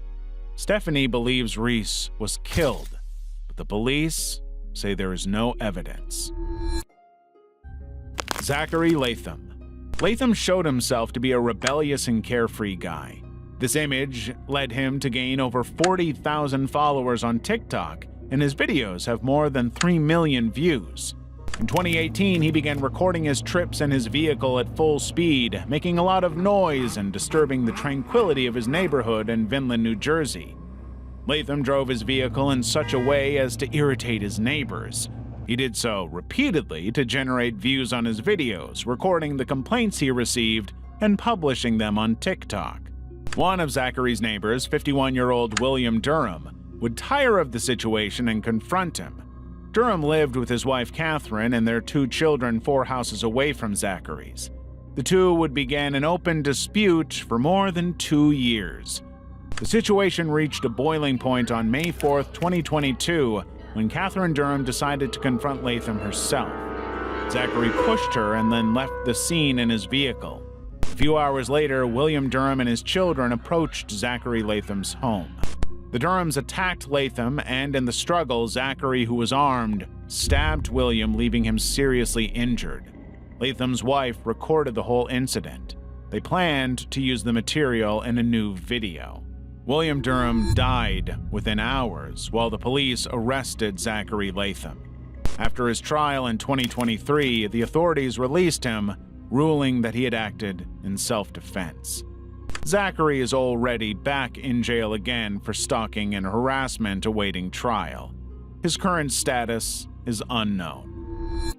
Stephanie believes Reese was killed, but the police say there is no evidence. Zachary Latham. Latham showed himself to be a rebellious and carefree guy. This image led him to gain over 40,000 followers on TikTok, and his videos have more than 3 million views. In 2018, he began recording his trips in his vehicle at full speed, making a lot of noise and disturbing the tranquility of his neighborhood in Vinland, New Jersey. Latham drove his vehicle in such a way as to irritate his neighbors. He did so repeatedly to generate views on his videos, recording the complaints he received and publishing them on TikTok. One of Zachary's neighbors, 51-year-old William Durham, would tire of the situation and confront him. Durham lived with his wife Catherine and their 2 children 4 houses away from Zachary's. The two would begin an open dispute for more than 2 years. The situation reached a boiling point on May 4, 2022, when Catherine Durham decided to confront Latham herself. Zachary pushed her and then left the scene in his vehicle. A few hours later, William Durham and his children approached Zachary Latham's home. The Durhams attacked Latham, and in the struggle, Zachary, who was armed, stabbed William, leaving him seriously injured. Latham's wife recorded the whole incident. They planned to use the material in a new video. William Durham died within hours while the police arrested Zachary Latham. After his trial in 2023, the authorities released him, ruling that he had acted in self-defense. Zachary is already back in jail again for stalking and harassment awaiting trial. His current status is unknown.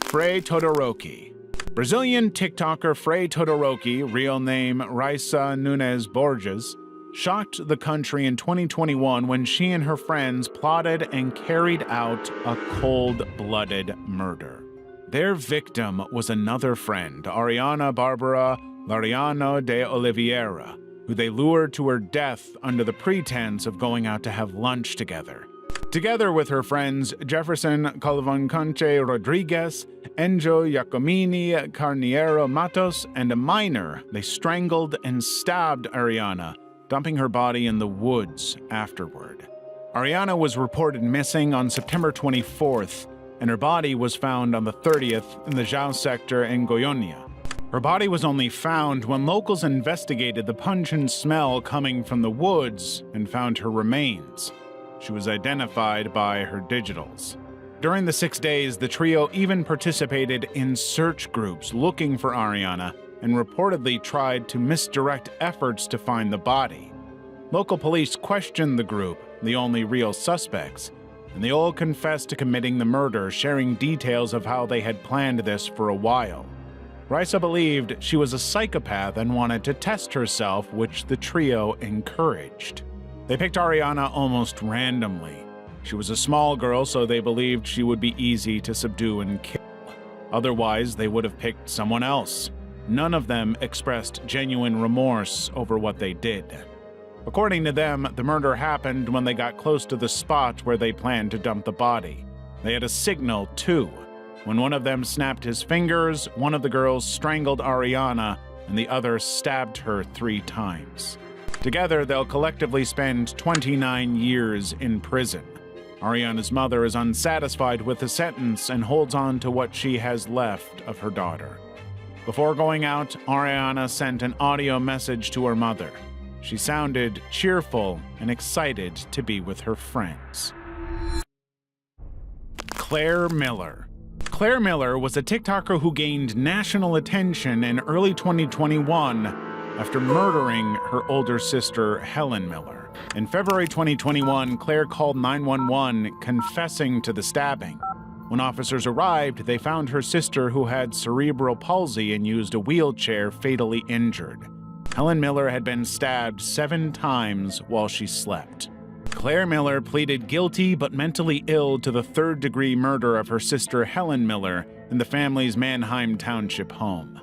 Frei Todoroki. Brazilian TikToker Frei Todoroki, real name Raissa Nunes Borges, shocked the country in 2021 when she and her friends plotted and carried out a cold-blooded murder. Their victim was another friend, Ariana Barbara Lariano de Oliveira, who they lured to her death under the pretense of going out to have lunch together. Together with her friends Jefferson Calvancanche Rodriguez, Enjo Giacomini Carniero Matos, and a minor, they strangled and stabbed Ariana, dumping her body in the woods afterward. Ariana was reported missing on September 24th, and her body was found on the 30th in the Jao sector in Goiânia. Her body was only found when locals investigated the pungent smell coming from the woods and found her remains. She was identified by her digitals. During the 6 days, the trio even participated in search groups looking for Ariana and reportedly tried to misdirect efforts to find the body. Local police questioned the group, the only real suspects, and they all confessed to committing the murder, sharing details of how they had planned this for a while. Risa believed she was a psychopath and wanted to test herself, which the trio encouraged. They picked Ariana almost randomly. She was a small girl, so they believed she would be easy to subdue and kill. Otherwise, they would have picked someone else. None of them expressed genuine remorse over what they did. According to them, the murder happened when they got close to the spot where they planned to dump the body. They had a signal, too. When one of them snapped his fingers, one of the girls strangled Ariana, and the other stabbed her 3 times. Together, they'll collectively spend 29 years in prison. Ariana's mother is unsatisfied with the sentence and holds on to what she has left of her daughter. Before going out, Ariana sent an audio message to her mother. She sounded cheerful and excited to be with her friends. Claire Miller. Claire Miller was a TikToker who gained national attention in early 2021 after murdering her older sister, Helen Miller. In February 2021, Claire called 911 confessing to the stabbing. When officers arrived, they found her sister, who had cerebral palsy and used a wheelchair, fatally injured. Helen Miller had been stabbed 7 times while she slept. Claire Miller pleaded guilty but mentally ill to the 3rd-degree murder of her sister Helen Miller in the family's Mannheim Township home.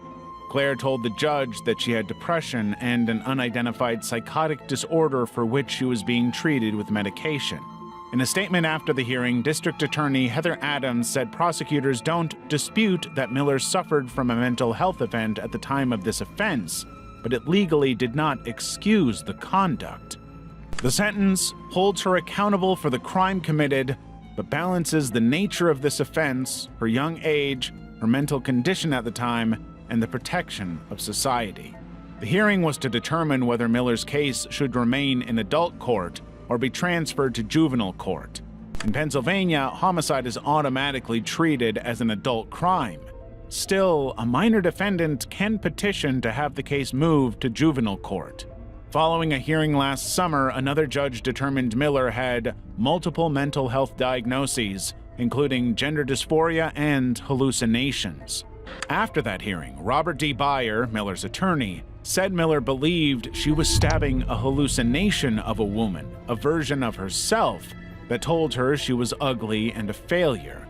Claire told the judge that she had depression and an unidentified psychotic disorder for which she was being treated with medication. In a statement after the hearing, District Attorney Heather Adams said prosecutors don't dispute that Miller suffered from a mental health event at the time of this offense, but it legally did not excuse the conduct. The sentence holds her accountable for the crime committed, but balances the nature of this offense, her young age, her mental condition at the time, and the protection of society. The hearing was to determine whether Miller's case should remain in adult court or be transferred to juvenile court. In Pennsylvania, homicide is automatically treated as an adult crime. Still, a minor defendant can petition to have the case moved to juvenile court. Following a hearing last summer, another judge determined Miller had multiple mental health diagnoses, including gender dysphoria and hallucinations. After that hearing, Robert D. Byer, Miller's attorney, said Miller believed she was stabbing a hallucination of a woman, a version of herself that told her she was ugly and a failure.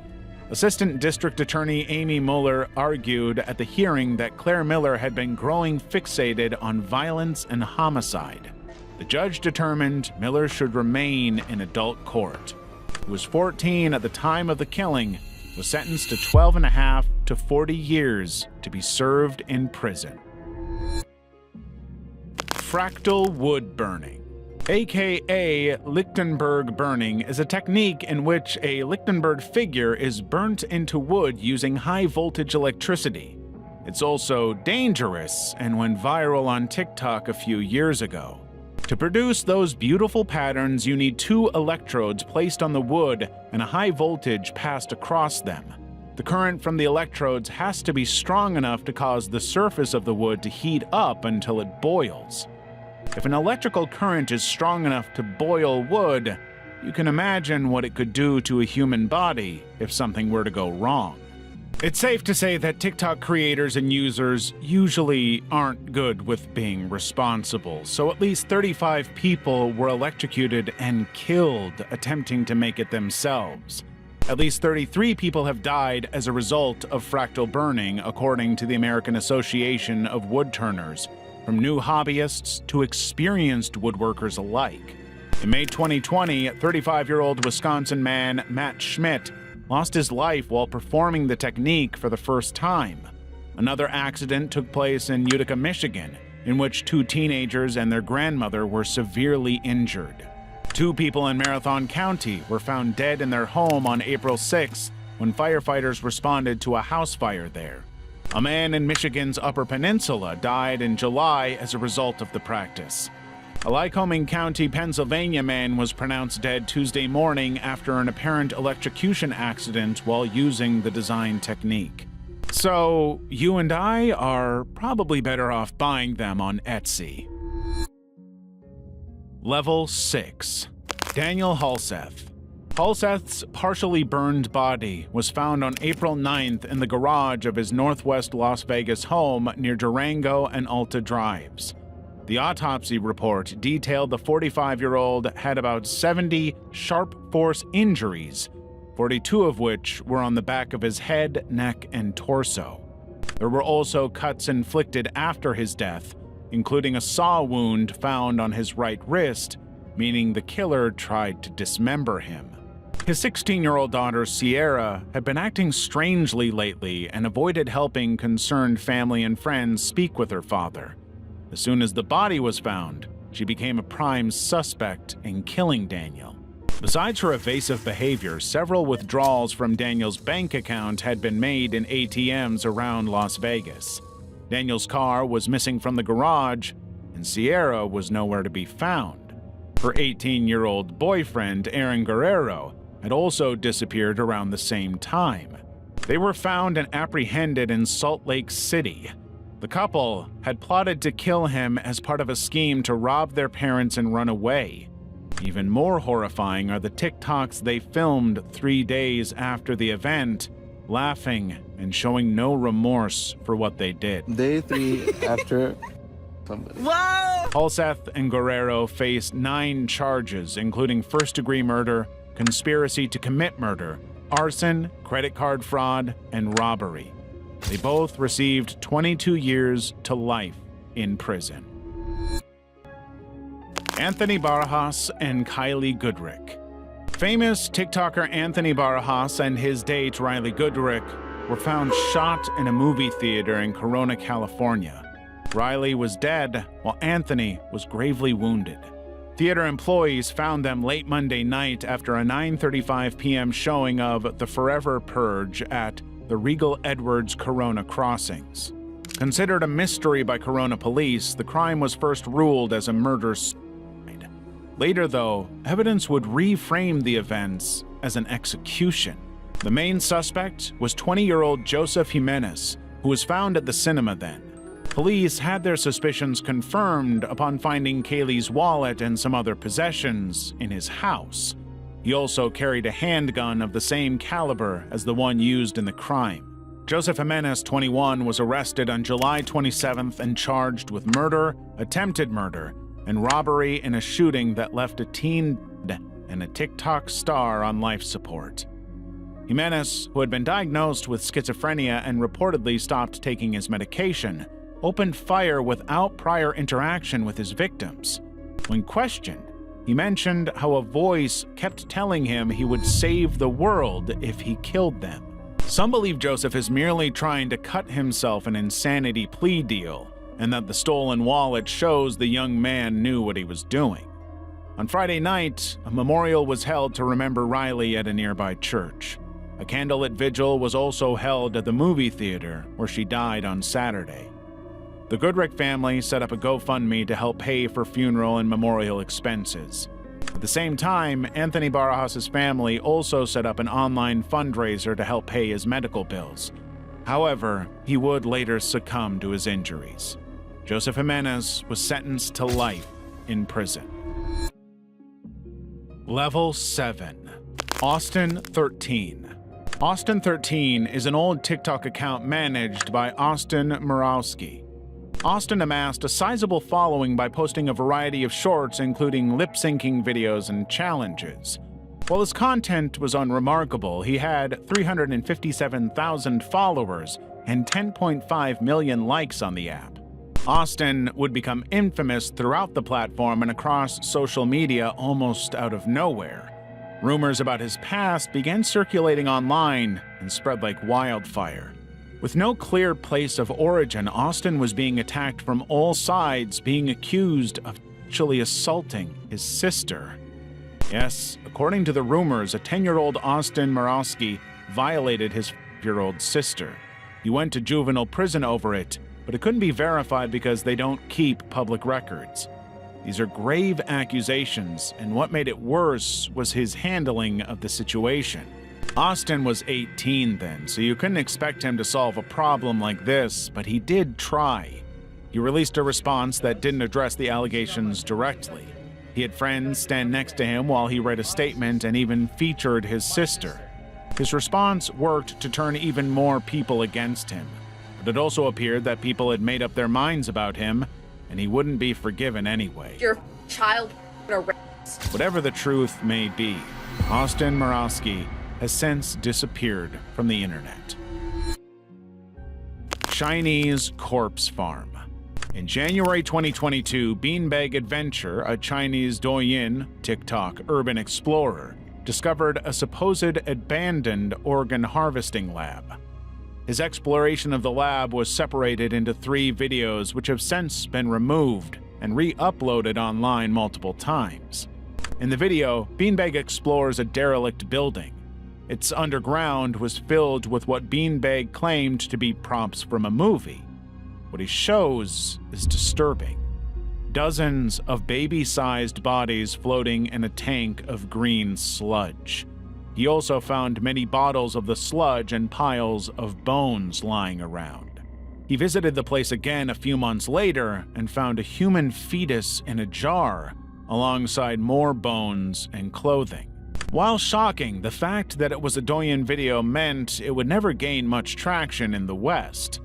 Assistant District Attorney Amy Mueller argued at the hearing that Claire Miller had been growing fixated on violence and homicide. The judge determined Miller should remain in adult court. He was 14 at the time of the killing, was sentenced to 12.5 to 40 years to be served in prison. Fractal wood burning. AKA Lichtenberg burning is a technique in which a Lichtenberg figure is burnt into wood using high-voltage electricity. It's also dangerous and went viral on TikTok a few years ago. To produce those beautiful patterns, you need 2 electrodes placed on the wood and a high voltage passed across them. The current from the electrodes has to be strong enough to cause the surface of the wood to heat up until it boils. If an electrical current is strong enough to boil wood, you can imagine what it could do to a human body if something were to go wrong. It's safe to say that TikTok creators and users usually aren't good with being responsible, so at least 35 people were electrocuted and killed attempting to make it themselves. At least 33 people have died as a result of fractal burning, according to the American Association of Woodturners, from new hobbyists to experienced woodworkers alike. In May 2020, 35-year-old Wisconsin man Matt Schmidt lost his life while performing the technique for the first time. Another accident took place in Utica, Michigan, in which 2 teenagers and their grandmother were severely injured. 2 people in Marathon County were found dead in their home on April 6 when firefighters responded to a house fire there. A man in Michigan's Upper Peninsula died in July as a result of the practice. A Lycoming County, Pennsylvania man was pronounced dead Tuesday morning after an apparent electrocution accident while using the design technique. So, you and I are probably better off buying them on Etsy. Level 6. Daniel Halseth. Halseth's partially burned body was found on April 9th in the garage of his northwest Las Vegas home near Durango and Alta Drives. The autopsy report detailed the 45-year-old had about 70 sharp force injuries, 42 of which were on the back of his head, neck, and torso. There were also cuts inflicted after his death, including a saw wound found on his right wrist, meaning the killer tried to dismember him. His 16-year-old daughter, Sierra, had been acting strangely lately and avoided helping concerned family and friends speak with her father. As soon as the body was found, she became a prime suspect in killing Daniel. Besides her evasive behavior, several withdrawals from Daniel's bank account had been made in ATMs around Las Vegas. Daniel's car was missing from the garage, and Sierra was nowhere to be found. Her 18-year-old boyfriend, Aaron Guerrero, had also disappeared around the same time. They were found and apprehended in Salt Lake City. The couple had plotted to kill him as part of a scheme to rob their parents and run away. Even more horrifying are the TikToks they filmed 3 days after the event, laughing and showing no remorse for what they did. Day 3 after somebody. Whoa! Halseth and Guerrero face 9 charges, including first-degree murder, conspiracy to commit murder, arson, credit card fraud, and robbery. They both received 22 years to life in prison. Anthony Barajas and Kylie Goodrick. Famous TikToker Anthony Barajas and his date Riley Goodrick were found shot in a movie theater in Corona, California. Riley was dead, while Anthony was gravely wounded. Theater employees found them late Monday night after a 9:35 p.m. showing of The Forever Purge at the Regal Edwards Corona Crossings. Considered a mystery by Corona police, the crime was first ruled as a murder-suicide. Later, though, evidence would reframe the events as an execution. The main suspect was 20-year-old Joseph Jimenez, who was found at the cinema then. Police had their suspicions confirmed upon finding Kaylee's wallet and some other possessions in his house. He also carried a handgun of the same caliber as the one used in the crime. Joseph Jimenez, 21, was arrested on July 27th and charged with murder, attempted murder, and robbery in a shooting that left a teen dead and a TikTok star on life support. Jimenez, who had been diagnosed with schizophrenia and reportedly stopped taking his medication, opened fire without prior interaction with his victims. When questioned, he mentioned how a voice kept telling him he would save the world if he killed them. Some believe Joseph is merely trying to cut himself an insanity plea deal, and that the stolen wallet shows the young man knew what he was doing. On Friday night, a memorial was held to remember Riley at a nearby church. A candlelit vigil was also held at the movie theater where she died on Saturday. The Goodrick family set up a GoFundMe to help pay for funeral and memorial expenses. At the same time, Anthony Barajas' family also set up an online fundraiser to help pay his medical bills. However, he would later succumb to his injuries. Joseph Jimenez was sentenced to life in prison. Level 7. Austin 13. Austin 13 is an old TikTok account managed by Austin Murawski. Austin amassed a sizable following by posting a variety of shorts, including lip-syncing videos and challenges. While his content was unremarkable, he had 357,000 followers and 10.5 million likes on the app. Austin would become infamous throughout the platform and across social media almost out of nowhere. Rumors about his past began circulating online and spread like wildfire. With no clear place of origin, Austin was being attacked from all sides, being accused of sexually assaulting his sister. Yes, according to the rumors, a 10-year-old Austin Murawski violated his 5-year-old sister. He went to juvenile prison over it, but it couldn't be verified because they don't keep public records. These are grave accusations, and what made it worse was his handling of the situation. Austin was 18 then, so you couldn't expect him to solve a problem like this, but he did try. He released a response that didn't address the allegations directly. He had friends stand next to him while he read a statement and even featured his sister. His response worked to turn even more people against him, but it also appeared that people had made up their minds about him, and he wouldn't be forgiven anyway. Your child Whatever the truth may be, Austin Murawski has since disappeared from the internet. Chinese corpse farm. In January 2022, Beanbag Adventure, a Chinese Douyin TikTok urban explorer, discovered a supposed abandoned organ harvesting lab. His exploration of the lab was separated into 3 videos which have since been removed and re-uploaded online multiple times. In the video, Beanbag explores a derelict building. Its underground was filled with what Beanbag claimed to be props from a movie. What he shows is disturbing. Dozens of baby-sized bodies floating in a tank of green sludge. He also found many bottles of the sludge and piles of bones lying around. He visited the place again a few months later and found a human fetus in a jar, alongside more bones and clothing. While shocking, the fact that it was a Douyin video meant it would never gain much traction in the West.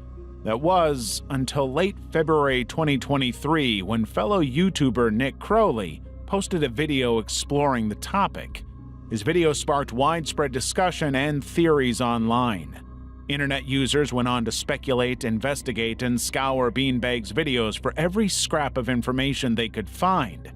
That was until late February 2023 when fellow YouTuber Nick Crowley posted a video exploring the topic. His video sparked widespread discussion and theories online. Internet users went on to speculate, investigate, and scour Beanbag's videos for every scrap of information they could find.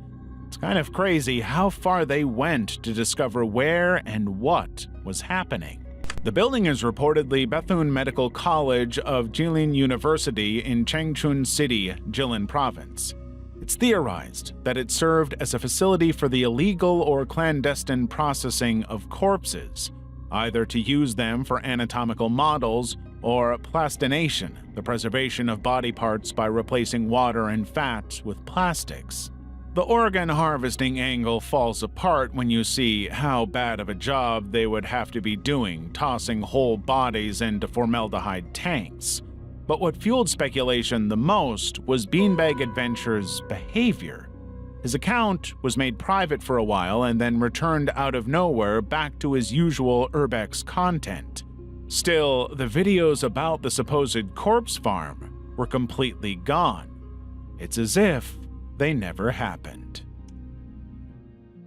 It's kind of crazy how far they went to discover where and what was happening. The building is reportedly Bethune Medical College of Jilin University in Changchun City, Jilin Province. It's theorized that it served as a facility for the illegal or clandestine processing of corpses, either to use them for anatomical models or plastination, the preservation of body parts by replacing water and fat with plastics. The organ harvesting angle falls apart when you see how bad of a job they would have to be doing tossing whole bodies into formaldehyde tanks. But what fueled speculation the most was Beanbag Adventure's behavior. His account was made private for a while and then returned out of nowhere back to his usual urbex content. Still, the videos about the supposed corpse farm were completely gone. It's as if they never happened.